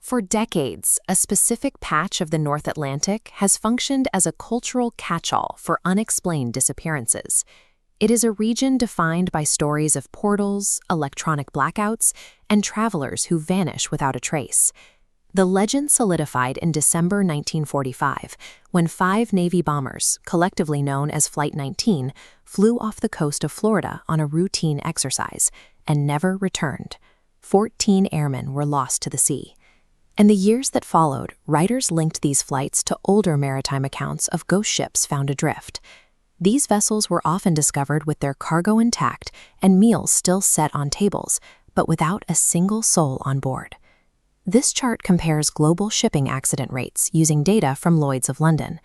For decades, a specific patch of the North Atlantic has functioned as a cultural catch-all for unexplained disappearances. It is a region defined by stories of portals, electronic blackouts, and travelers who vanish without a trace. The legend solidified in December 1945, when 5 Navy bombers, collectively known as Flight 19, flew off the coast of Florida on a routine exercise and never returned. 14 airmen were lost to the sea. In the years that followed, writers linked these flights to older maritime accounts of ghost ships found adrift. These vessels were often discovered with their cargo intact and meals still set on tables, but without a single soul on board. This chart compares global shipping accident rates using data from Lloyd's of London.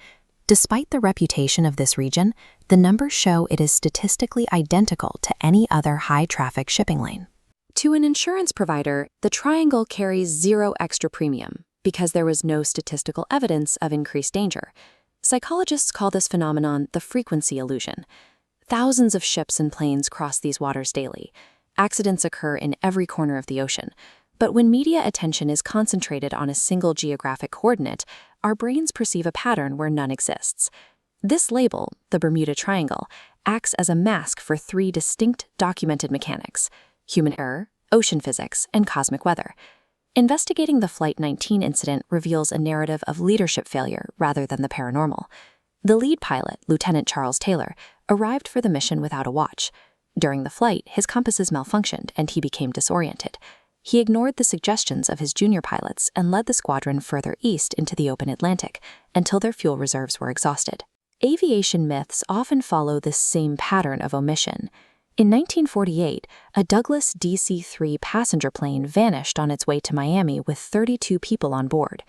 Despite the reputation of this region, the numbers show it is statistically identical to any other high-traffic shipping lane. To an insurance provider, the triangle carries zero extra premium because there was no statistical evidence of increased danger. Psychologists call this phenomenon the frequency illusion. Thousands of ships and planes cross these waters daily. Accidents occur in every corner of the ocean. But when media attention is concentrated on a single geographic coordinate, our brains perceive a pattern where none exists. This label, the Bermuda Triangle, acts as a mask for 3 distinct documented mechanics: human error, ocean physics, and cosmic weather. Investigating the Flight 19 incident reveals a narrative of leadership failure rather than the paranormal. The lead pilot, Lieutenant Charles Taylor, arrived for the mission without a watch. During the flight, his compasses malfunctioned and he became disoriented. He ignored the suggestions of his junior pilots and led the squadron further east into the open Atlantic until their fuel reserves were exhausted. Aviation myths often follow this same pattern of omission. In 1948, a Douglas DC-3 passenger plane vanished on its way to Miami with 32 people on board.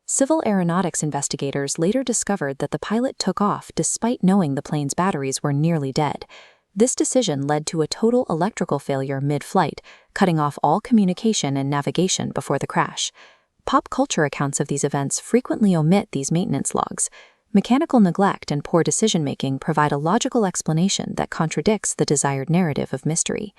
Civil aeronautics investigators later discovered that the pilot took off despite knowing the plane's batteries were nearly dead. This decision led to a total electrical failure mid-flight, cutting off all communication and navigation before the crash. Pop culture accounts of these events frequently omit these maintenance logs. Mechanical neglect and poor decision-making provide a logical explanation that contradicts the desired narrative of mystery.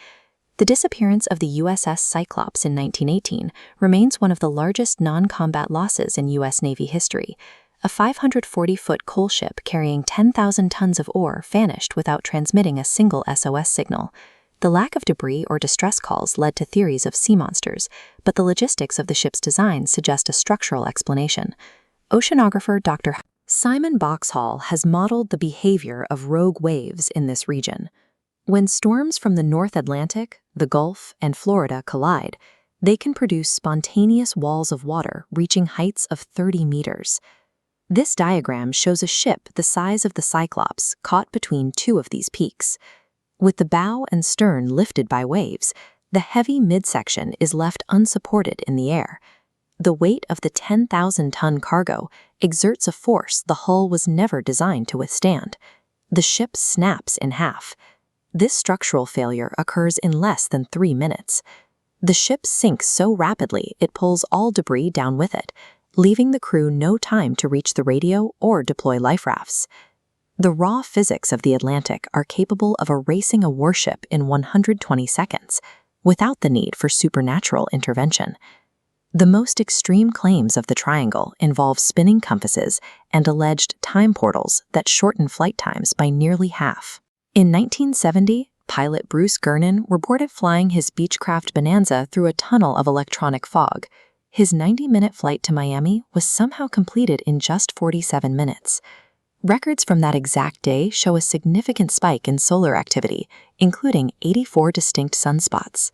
The disappearance of the USS Cyclops in 1918 remains one of the largest non-combat losses in U.S. Navy history. A 540-foot coal ship carrying 10,000 tons of ore vanished without transmitting a single SOS signal. The lack of debris or distress calls led to theories of sea monsters, but the logistics of the ship's design suggest a structural explanation. Oceanographer Dr. Simon Boxhall has modeled the behavior of rogue waves in this region. When storms from the North Atlantic, the Gulf, and Florida collide, they can produce spontaneous walls of water reaching heights of 30 meters. This diagram shows a ship the size of the Cyclops caught between 2 of these peaks. With the bow and stern lifted by waves, the heavy midsection is left unsupported in the air. The weight of the 10,000-ton cargo exerts a force the hull was never designed to withstand. The ship snaps in half. This structural failure occurs in less than 3 minutes. The ship sinks so rapidly it pulls all debris down with it, leaving the crew no time to reach the radio or deploy life rafts. The raw physics of the Atlantic are capable of erasing a warship in 120 seconds, without the need for supernatural intervention. The most extreme claims of the triangle involve spinning compasses and alleged time portals that shorten flight times by nearly half. In 1970, pilot Bruce Gernon reported flying his Beechcraft Bonanza through a tunnel of electronic fog. His 90-minute flight to Miami was somehow completed in just 47 minutes. Records from that exact day show a significant spike in solar activity, including 84 distinct sunspots.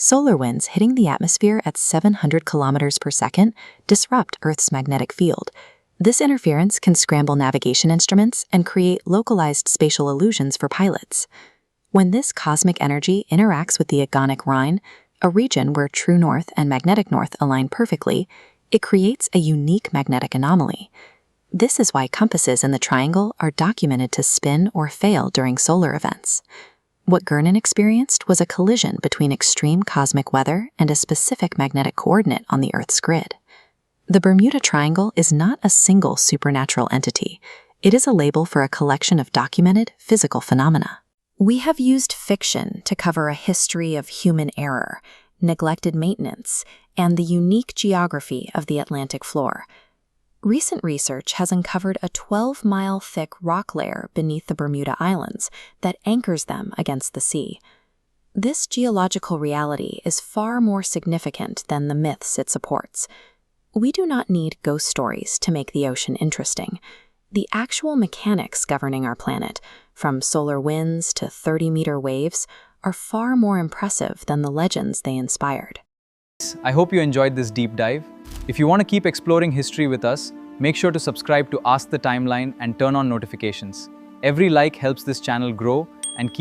Solar winds hitting the atmosphere at 700 kilometers per second disrupt Earth's magnetic field. This interference can scramble navigation instruments and create localized spatial illusions for pilots. When this cosmic energy interacts with the agonic Rhine, a region where true north and magnetic north align perfectly, it creates a unique magnetic anomaly. This is why compasses in the triangle are documented to spin or fail during solar events. What Gernon experienced was a collision between extreme cosmic weather and a specific magnetic coordinate on the Earth's grid. The Bermuda Triangle is not a single supernatural entity. It is a label for a collection of documented physical phenomena. We have used fiction to cover a history of human error, neglected maintenance, and the unique geography of the Atlantic floor. Recent research has uncovered a 12-mile-thick rock layer beneath the Bermuda Islands that anchors them against the sea. This geological reality is far more significant than the myths it supports. We do not need ghost stories to make the ocean interesting. The actual mechanics governing our planet, from solar winds to 30-meter waves, are far more impressive than the legends they inspired. I hope you enjoyed this deep dive. If you want to keep exploring history with us, make sure to subscribe to Ask the Timeline and turn on notifications. Every like helps this channel grow and keep